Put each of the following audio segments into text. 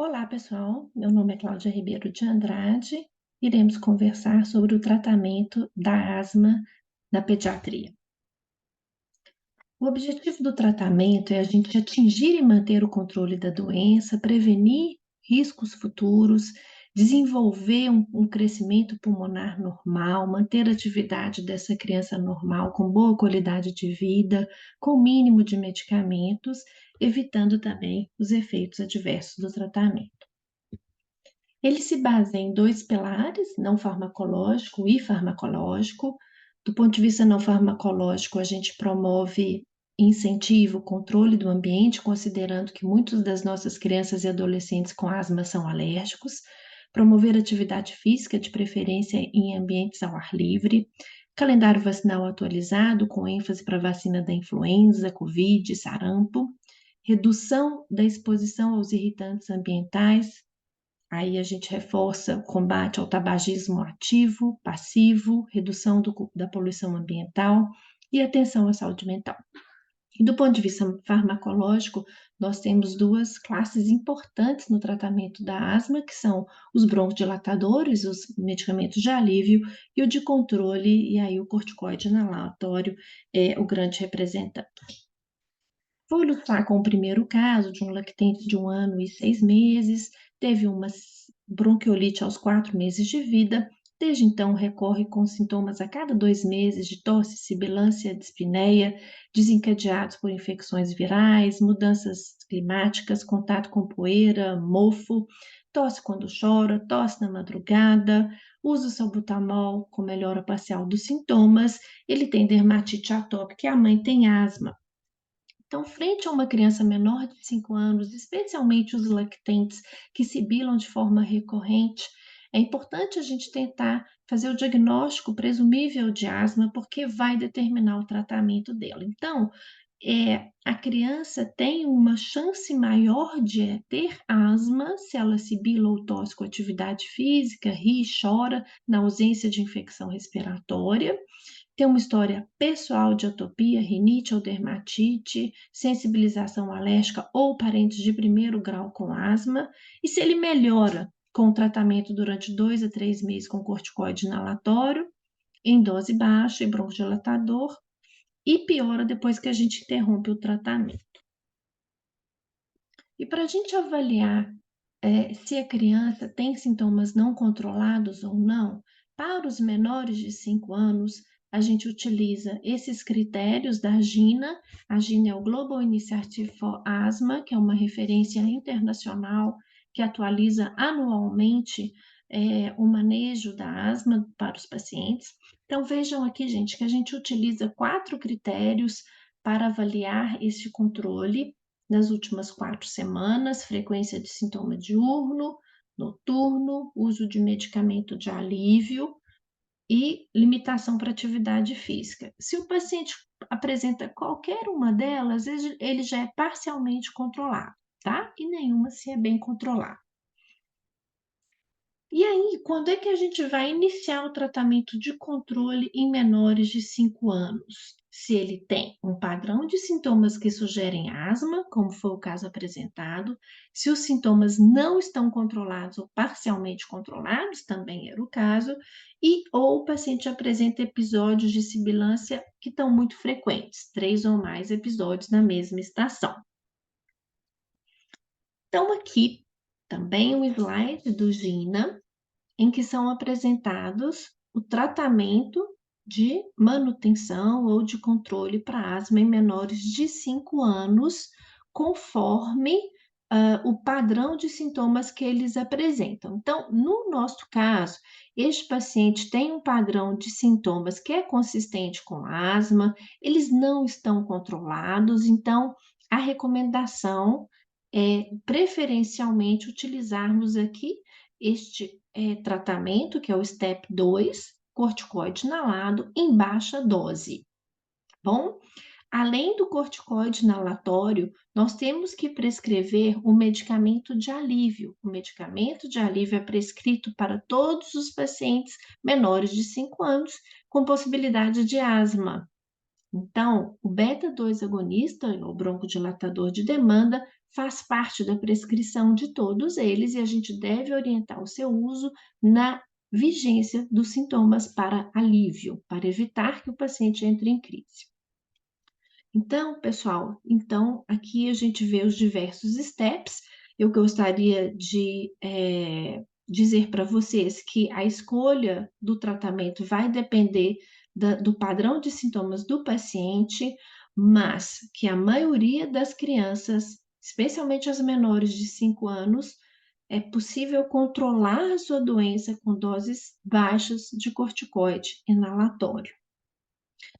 Olá, pessoal. Meu nome é Cláudia Ribeiro de Andrade. Iremos conversar sobre o tratamento da asma na pediatria. O objetivo do tratamento é a gente atingir e manter o controle da doença, prevenir riscos futuros, desenvolver um crescimento pulmonar normal, manter a atividade dessa criança normal com boa qualidade de vida, com o mínimo de medicamentos, evitando também os efeitos adversos do tratamento. Ele se baseia em 2 pilares, não farmacológico e farmacológico. Do ponto de vista não farmacológico, a gente promove incentivo, controle do ambiente, considerando que muitas das nossas crianças e adolescentes com asma são alérgicos. Promover atividade física, de preferência em ambientes ao ar livre. Calendário vacinal atualizado, com ênfase para a vacina da influenza, Covid, sarampo. Redução da exposição aos irritantes ambientais. Aí a gente reforça o combate ao tabagismo ativo, passivo, redução da poluição ambiental e atenção à saúde mental. E do ponto de vista farmacológico, nós temos duas classes importantes no tratamento da asma, que são os broncodilatadores, os medicamentos de alívio, e o de controle, e aí o corticoide inalatório é o grande representante. Vou ilustrar com o primeiro caso de um lactente de 1 ano e 6 meses, teve uma bronquiolite aos 4 meses de vida, desde então recorre com sintomas a cada 2 meses de tosse, sibilância, dispneia, desencadeados por infecções virais, mudanças climáticas, contato com poeira, mofo, tosse quando chora, tosse na madrugada, usa o salbutamol com melhora parcial dos sintomas, ele tem dermatite atópica e a mãe tem asma. Então, frente a uma criança menor de 5 anos, especialmente os lactentes que sibilam de forma recorrente, é importante a gente tentar fazer o diagnóstico presumível de asma, porque vai determinar o tratamento dela. Então, a criança tem uma chance maior de ter asma se ela sibila ou tosse com atividade física, ri, chora, na ausência de infecção respiratória, tem uma história pessoal de atopia, rinite ou dermatite, sensibilização alérgica ou parentes de primeiro grau com asma, e se ele melhora com o tratamento durante 2 a 3 meses com corticoide inalatório, em dose baixa e broncodilatador, e piora depois que a gente interrompe o tratamento. E para a gente avaliar se a criança tem sintomas não controlados ou não, para os menores de 5 anos, a gente utiliza esses critérios da GINA. A GINA é o Global Initiative for Asthma, que é uma referência internacional que atualiza anualmente o manejo da asma para os pacientes. Então, vejam aqui, gente, que a gente utiliza 4 critérios para avaliar este controle nas últimas 4 semanas: frequência de sintoma diurno, noturno, uso de medicamento de alívio e limitação para atividade física. Se o paciente apresenta qualquer uma delas, ele já é parcialmente controlado, tá? E nenhuma se é bem controlada. E aí, quando é que a gente vai iniciar o tratamento de controle em menores de 5 anos? Se ele tem um padrão de sintomas que sugerem asma, como foi o caso apresentado, se os sintomas não estão controlados ou parcialmente controlados, também era o caso, e ou o paciente apresenta episódios de sibilância que estão muito frequentes, 3 ou mais episódios na mesma estação. Então, aqui também um slide do GINA, em que são apresentados o tratamento de manutenção ou de controle para asma em menores de 5 anos, conforme o padrão de sintomas que eles apresentam. Então, no nosso caso, este paciente tem um padrão de sintomas que é consistente com asma, eles não estão controlados, então a recomendação é preferencialmente utilizarmos aqui este tratamento, que é o STEP 2, corticoide inalado em baixa dose, tá bom? Além do corticoide inalatório, nós temos que prescrever o medicamento de alívio. O medicamento de alívio é prescrito para todos os pacientes menores de 5 anos com possibilidade de asma. Então, o beta-2 agonista, o broncodilatador de demanda, faz parte da prescrição de todos eles e a gente deve orientar o seu uso na vigência dos sintomas para alívio, para evitar que o paciente entre em crise. Então, pessoal, aqui a gente vê os diversos steps. Eu gostaria de dizer para vocês que a escolha do tratamento vai depender do padrão de sintomas do paciente, mas que a maioria das crianças, especialmente as menores de 5 anos, é possível controlar a sua doença com doses baixas de corticoide inalatório.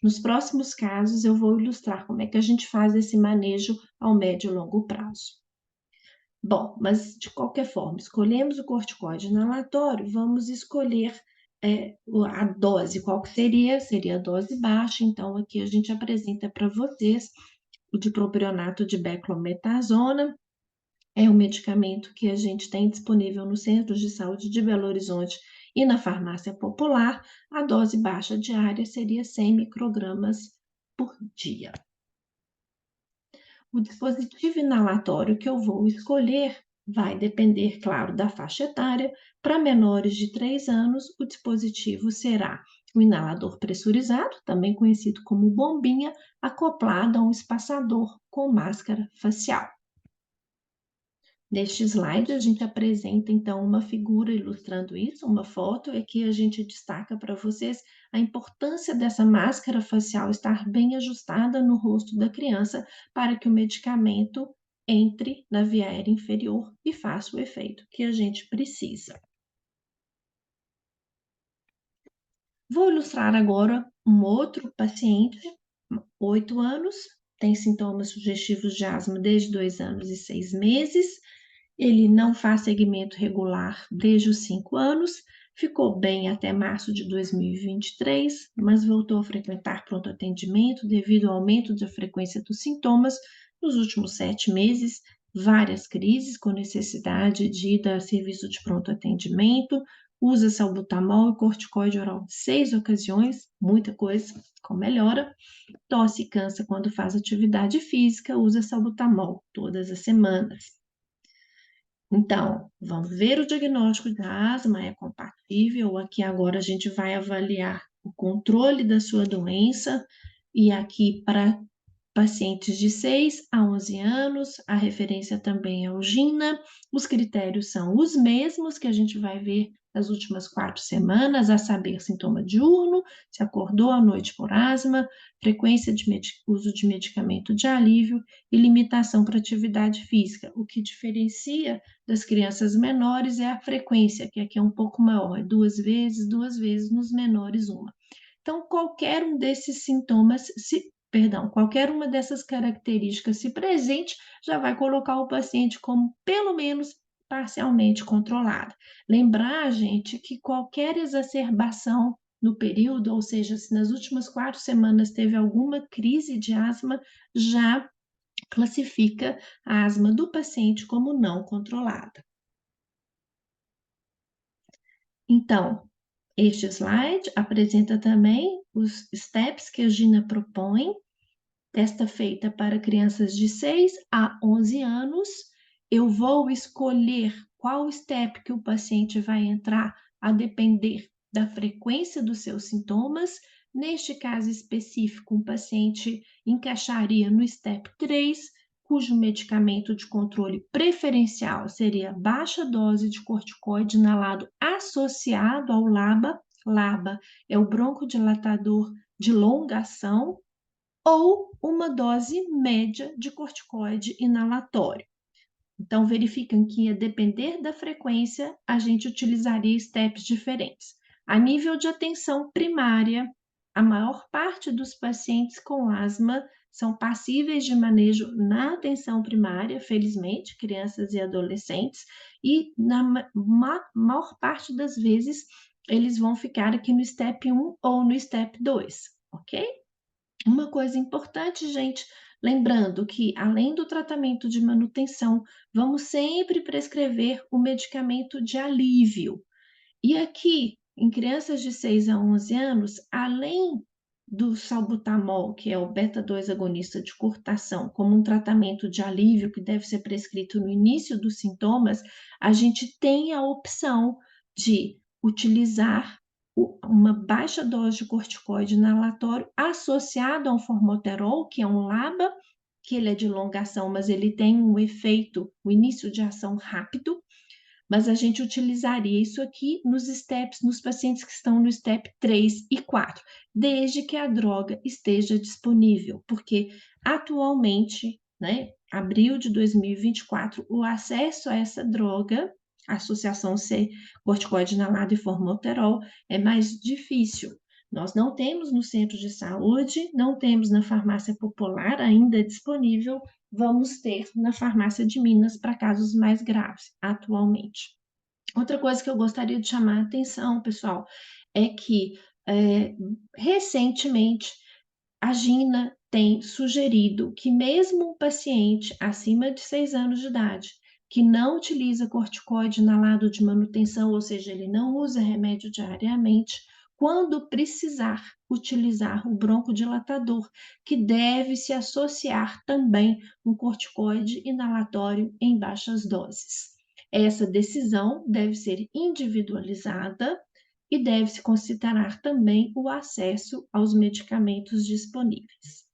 Nos próximos casos, eu vou ilustrar como é que a gente faz esse manejo ao médio e longo prazo. Bom, mas de qualquer forma, escolhemos o corticoide inalatório, vamos escolher a dose. Qual que seria? Seria a dose baixa, então aqui a gente apresenta para vocês o dipropionato de beclometasona. É um medicamento que a gente tem disponível nos centros de saúde de Belo Horizonte e na farmácia popular. A dose baixa diária seria 100 microgramas por dia. O dispositivo inalatório que eu vou escolher vai depender, claro, da faixa etária. Para menores de 3 anos, o dispositivo será o inalador pressurizado, também conhecido como bombinha, acoplado a um espaçador com máscara facial. Neste slide, a gente apresenta, então, uma figura ilustrando isso, uma foto, e aqui a gente destaca para vocês a importância dessa máscara facial estar bem ajustada no rosto da criança para que o medicamento entre na via aérea inferior e faça o efeito que a gente precisa. Vou ilustrar agora um outro paciente, 8 anos, tem sintomas sugestivos de asma desde 2 anos e 6 meses. Ele não faz segmento regular desde os 5 anos, ficou bem até março de 2023, mas voltou a frequentar pronto atendimento devido ao aumento da frequência dos sintomas nos últimos 7 meses, várias crises com necessidade de ir a serviço de pronto atendimento, usa salbutamol e corticoide oral em 6 ocasiões, muita coisa, com melhora. Tosse e cansa quando faz atividade física, usa salbutamol todas as semanas. Então, vamos ver o diagnóstico da asma, é compatível? Aqui agora a gente vai avaliar o controle da sua doença, e aqui para pacientes de 6 a 11 anos, a referência também é o GINA, os critérios são os mesmos que a gente vai ver nas últimas 4 semanas, a saber, sintoma diurno, se acordou à noite por asma, frequência de uso de medicamento de alívio e limitação para atividade física. O que diferencia das crianças menores é a frequência, que aqui é um pouco maior, é 2 vezes, nos menores uma. Então, qualquer um desses sintomas, qualquer uma dessas características se presente, já vai colocar o paciente como pelo menos parcialmente controlado. Lembrar, gente, que qualquer exacerbação no período, ou seja, se nas últimas 4 semanas teve alguma crise de asma, já classifica a asma do paciente como não controlada. Então, este slide apresenta também os steps que a Gina propõe. Testa feita para crianças de 6 a 11 anos. Eu vou escolher qual step que o paciente vai entrar a depender da frequência dos seus sintomas. Neste caso específico, um paciente encaixaria no step 3, cujo medicamento de controle preferencial seria baixa dose de corticoide inalado associado ao LABA. LABA é o broncodilatador de longa ação, ou uma dose média de corticoide inalatório. Então, verificam que, a depender da frequência, a gente utilizaria steps diferentes. A nível de atenção primária, a maior parte dos pacientes com asma são passíveis de manejo na atenção primária, felizmente, crianças e adolescentes, e na maior parte das vezes eles vão ficar aqui no step 1 ou no step 2, ok? Uma coisa importante, gente, lembrando que, além do tratamento de manutenção, vamos sempre prescrever o medicamento de alívio. E aqui, em crianças de 6 a 11 anos, além do salbutamol, que é o beta-2 agonista de curta ação, como um tratamento de alívio que deve ser prescrito no início dos sintomas, a gente tem a opção de utilizar uma baixa dose de corticoide inalatório associado a um formoterol, que é um LABA, que ele é de longa ação, mas ele tem um efeito, o início de ação rápido, mas a gente utilizaria isso aqui nos steps, nos pacientes que estão no step 3 e 4, desde que a droga esteja disponível, porque atualmente, né, abril de 2024, o acesso a essa droga, associação C, corticoide inalado e formoterol, é mais difícil. Nós não temos no centro de saúde, não temos na farmácia popular ainda disponível, vamos ter na farmácia de Minas para casos mais graves, atualmente. Outra coisa que eu gostaria de chamar a atenção, pessoal, é que recentemente a Gina tem sugerido que mesmo um paciente acima de 6 anos de idade que não utiliza corticoide inalado de manutenção, ou seja, ele não usa remédio diariamente, quando precisar utilizar o broncodilatador, que deve se associar também um corticoide inalatório em baixas doses. Essa decisão deve ser individualizada e deve-se considerar também o acesso aos medicamentos disponíveis.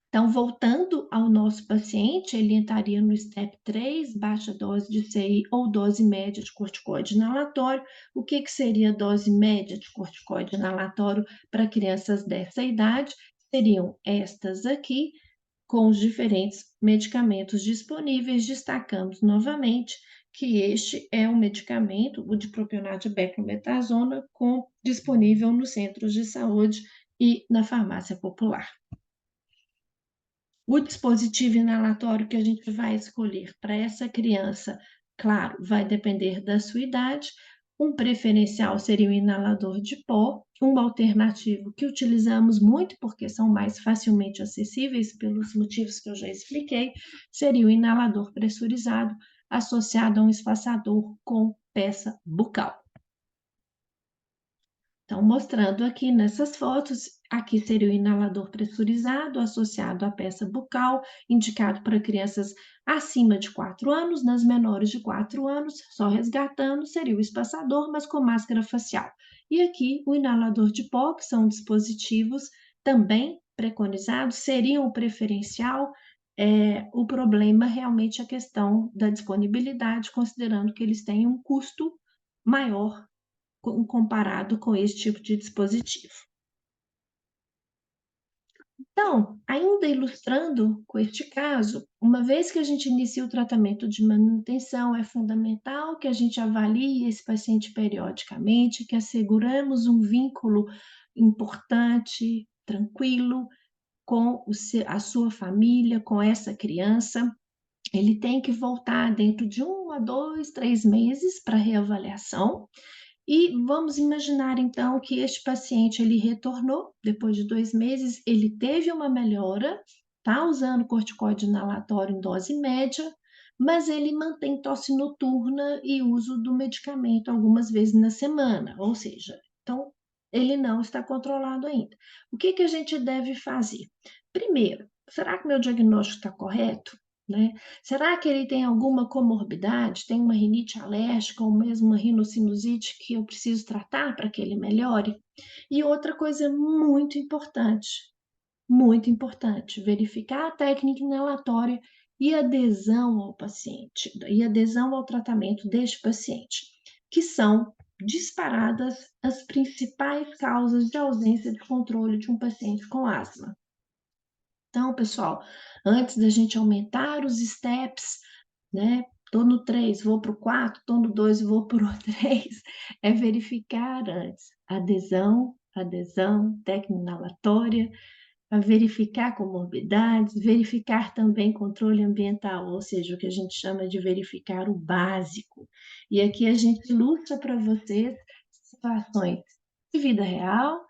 Então, voltando ao nosso paciente, ele entraria no STEP 3, baixa dose de CI ou dose média de corticoide inalatório. O que seria dose média de corticoide inalatório para crianças dessa idade? Seriam estas aqui, com os diferentes medicamentos disponíveis. Destacamos novamente que este é um medicamento, o dipropionato de beclometasona, disponível nos centros de saúde e na farmácia popular. O dispositivo inalatório que a gente vai escolher para essa criança, claro, vai depender da sua idade. Um preferencial seria o inalador de pó, um alternativo que utilizamos muito porque são mais facilmente acessíveis pelos motivos que eu já expliquei, seria o inalador pressurizado associado a um espaçador com peça bucal. Então, mostrando aqui nessas fotos, aqui seria o inalador pressurizado associado à peça bucal, indicado para crianças acima de 4 anos, nas menores de 4 anos, só resgatando, seria o espaçador, mas com máscara facial. E aqui o inalador de pó, que são dispositivos também preconizados, seriam o preferencial. O problema realmente é a questão da disponibilidade, considerando que eles têm um custo maior comparado com esse tipo de dispositivo. Então, ainda ilustrando com este caso, uma vez que a gente inicia o tratamento de manutenção, é fundamental que a gente avalie esse paciente periodicamente, que asseguramos um vínculo importante, tranquilo, com a sua família, com essa criança. Ele tem que voltar dentro de 1 a 2, 3 meses para reavaliação. E vamos imaginar então que este paciente ele retornou depois de 2 meses, ele teve uma melhora, está usando corticoide inalatório em dose média, mas ele mantém tosse noturna e uso do medicamento algumas vezes na semana, ou seja, então ele não está controlado ainda. O que a gente deve fazer? Primeiro, será que meu diagnóstico está correto? Né? Será que ele tem alguma comorbidade? Tem uma rinite alérgica ou mesmo uma rinocinusite que eu preciso tratar para que ele melhore? E outra coisa muito importante, verificar a técnica inalatória e adesão ao paciente, e adesão ao tratamento deste paciente, que são disparadas as principais causas de ausência de controle de um paciente com asma. Então, pessoal, antes da gente aumentar os steps, né? Estou no 3, vou para o 4, estou no 2, vou para o 3, é verificar antes adesão, técnica inalatória, a verificar comorbidades, verificar também controle ambiental, ou seja, o que a gente chama de verificar o básico. E aqui a gente ilustra para vocês situações de vida real,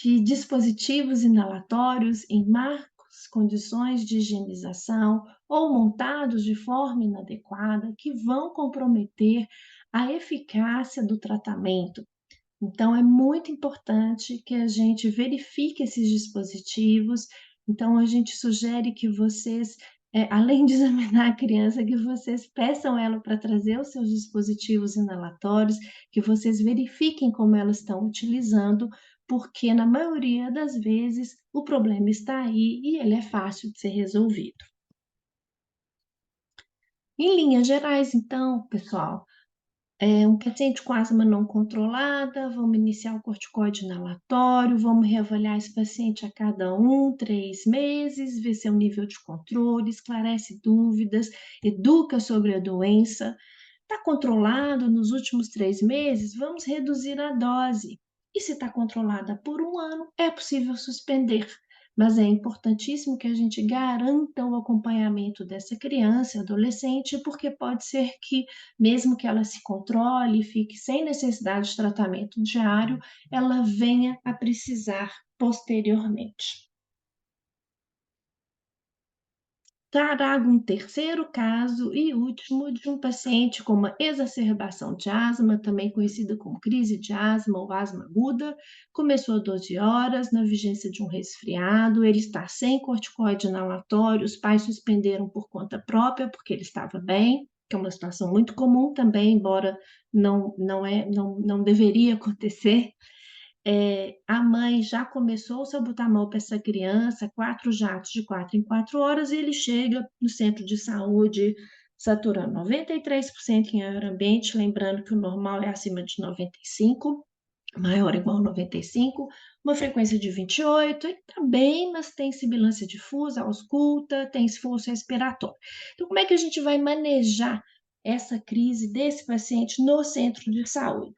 de dispositivos inalatórios em marcos, condições de higienização ou montados de forma inadequada que vão comprometer a eficácia do tratamento. Então, é muito importante que a gente verifique esses dispositivos. Então, a gente sugere que vocês, além de examinar a criança, que vocês peçam ela para trazer os seus dispositivos inalatórios, que vocês verifiquem como elas estão utilizando, porque na maioria das vezes o problema está aí e ele é fácil de ser resolvido. Em linhas gerais, então, pessoal, um paciente com asma não controlada, vamos iniciar o corticoide inalatório, vamos reavaliar esse paciente a cada 3 meses, ver seu nível de controle, esclarece dúvidas, educa sobre a doença. Está controlado nos últimos 3 meses, vamos reduzir a dose. E se está controlada por 1 ano, é possível suspender. Mas é importantíssimo que a gente garanta o acompanhamento dessa criança, adolescente, porque pode ser que, mesmo que ela se controle e fique sem necessidade de tratamento diário, ela venha a precisar posteriormente. Trago um terceiro caso e último de um paciente com uma exacerbação de asma, também conhecida como crise de asma ou asma aguda. Começou a 12 horas, na vigência de um resfriado. Ele está sem corticoide inalatório, os pais suspenderam por conta própria, porque ele estava bem, que é uma situação muito comum também, embora não deveria acontecer. A mãe já começou o salbutamol para essa criança, 4 jatos de 4 em 4 horas, e ele chega no centro de saúde saturando 93% em ar ambiente, lembrando que o normal é acima de 95, maior ou igual a 95, uma frequência de 28, ele está bem, mas tem sibilância difusa, ausculta, tem esforço respiratório. Então, como é que a gente vai manejar essa crise desse paciente no centro de saúde?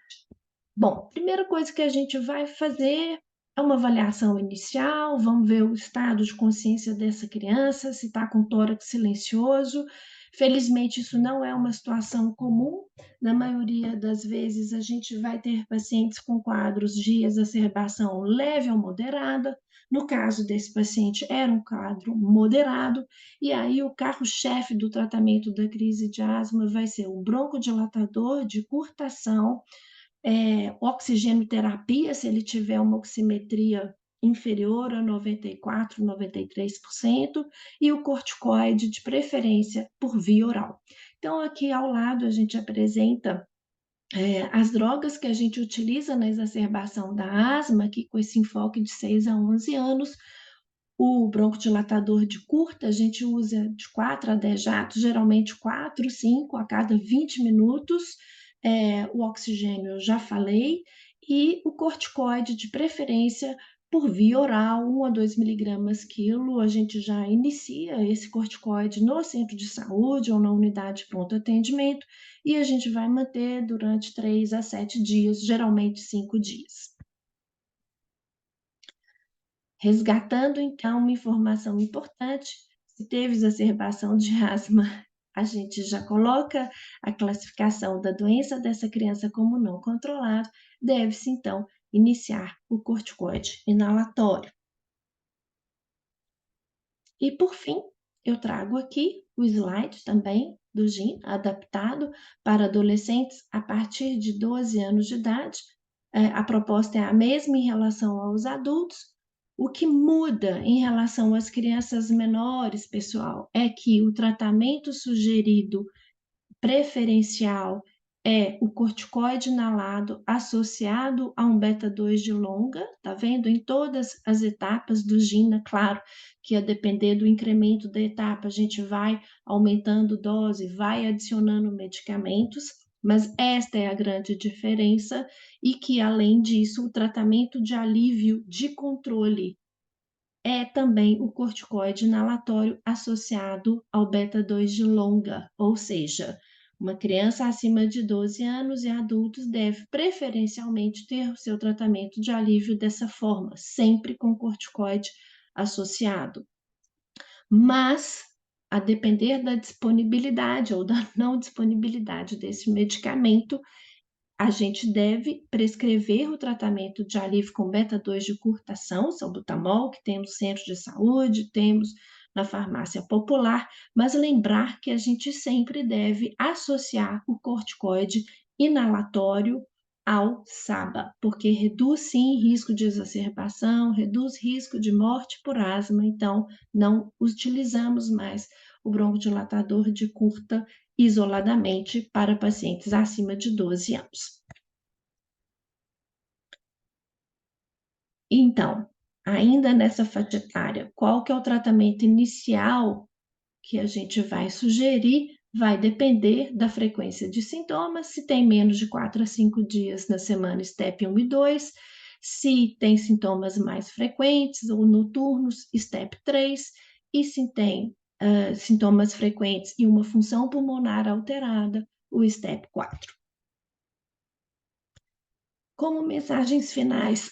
Bom, primeira coisa que a gente vai fazer é uma avaliação inicial, vamos ver o estado de consciência dessa criança, se está com tórax silencioso. Felizmente, isso não é uma situação comum. Na maioria das vezes, a gente vai ter pacientes com quadros de exacerbação leve ou moderada. No caso desse paciente, era um quadro moderado, e aí o carro-chefe do tratamento da crise de asma vai ser o broncodilatador de curtação, oxigenoterapia, se ele tiver uma oximetria inferior a 94, 93%, e o corticoide, de preferência, por via oral. Então, aqui ao lado, a gente apresenta as drogas que a gente utiliza na exacerbação da asma, aqui com esse enfoque de 6 a 11 anos. O broncodilatador de curta, a gente usa de 4 a 10 jatos, geralmente 4, 5 a cada 20 minutos. O oxigênio, eu já falei, e o corticoide, de preferência, por via oral, 1 a 2 miligramas quilo. A gente já inicia esse corticoide no centro de saúde ou na unidade de pronto atendimento, e a gente vai manter durante 3 a 7 dias, geralmente 5 dias. Resgatando, então, uma informação importante, se teve exacerbação de asma, a gente já coloca a classificação da doença dessa criança como não controlado, deve-se, então, iniciar o corticoide inalatório. E, por fim, eu trago aqui o slide também do GIN, adaptado para adolescentes a partir de 12 anos de idade. A proposta é a mesma em relação aos adultos. O que muda em relação às crianças menores, pessoal, é que o tratamento sugerido preferencial é o corticoide inalado associado a um beta-2 de longa, tá vendo? Em todas as etapas do GINA, claro que a depender do incremento da etapa, a gente vai aumentando dose, vai adicionando medicamentos, mas esta é a grande diferença, e que, além disso, o tratamento de alívio de controle é também o corticoide inalatório associado ao beta-2 de longa, ou seja, uma criança acima de 12 anos e adultos deve preferencialmente ter o seu tratamento de alívio dessa forma, sempre com corticoide associado. Mas, a depender da disponibilidade ou da não disponibilidade desse medicamento, a gente deve prescrever o tratamento de alívio com beta-2 de curta ação, salbutamol, que temos no centro de saúde, temos na farmácia popular, mas lembrar que a gente sempre deve associar o corticoide inalatório ao SABA, porque reduz sim risco de exacerbação, reduz risco de morte por asma, então não utilizamos mais o broncodilatador de curta isoladamente para pacientes acima de 12 anos. Então, ainda nessa faixa etária, qual que é o tratamento inicial que a gente vai sugerir? Vai depender da frequência de sintomas, se tem menos de 4 a 5 dias na semana, STEP 1 e 2, se tem sintomas mais frequentes ou noturnos, STEP 3, e se tem sintomas frequentes e uma função pulmonar alterada, o STEP 4. Como mensagens finais,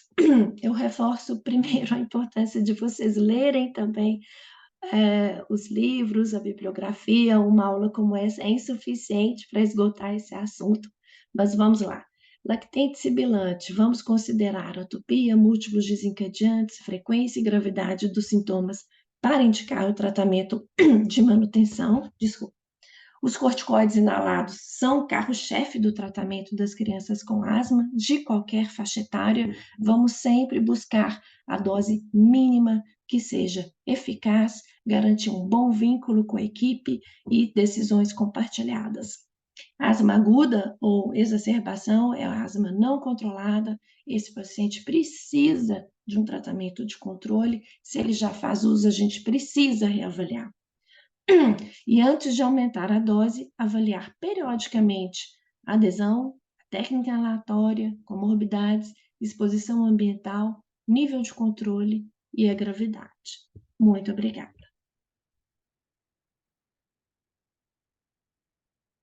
eu reforço primeiro a importância de vocês lerem também os livros, a bibliografia. Uma aula como essa é insuficiente para esgotar esse assunto, mas vamos lá. Lactente sibilante, vamos considerar atopia, múltiplos desencadeantes, frequência e gravidade dos sintomas para indicar o tratamento de manutenção. Desculpa. Os corticoides inalados são o carro-chefe do tratamento das crianças com asma, de qualquer faixa etária. Vamos sempre buscar a dose mínima que seja eficaz, garantir um bom vínculo com a equipe e decisões compartilhadas. Asma aguda ou exacerbação é a asma não controlada. Esse paciente precisa de um tratamento de controle. Se ele já faz uso, a gente precisa reavaliar. E antes de aumentar a dose, avaliar periodicamente a adesão, a técnica inalatória, comorbidades, exposição ambiental, nível de controle e a gravidade. Muito obrigada.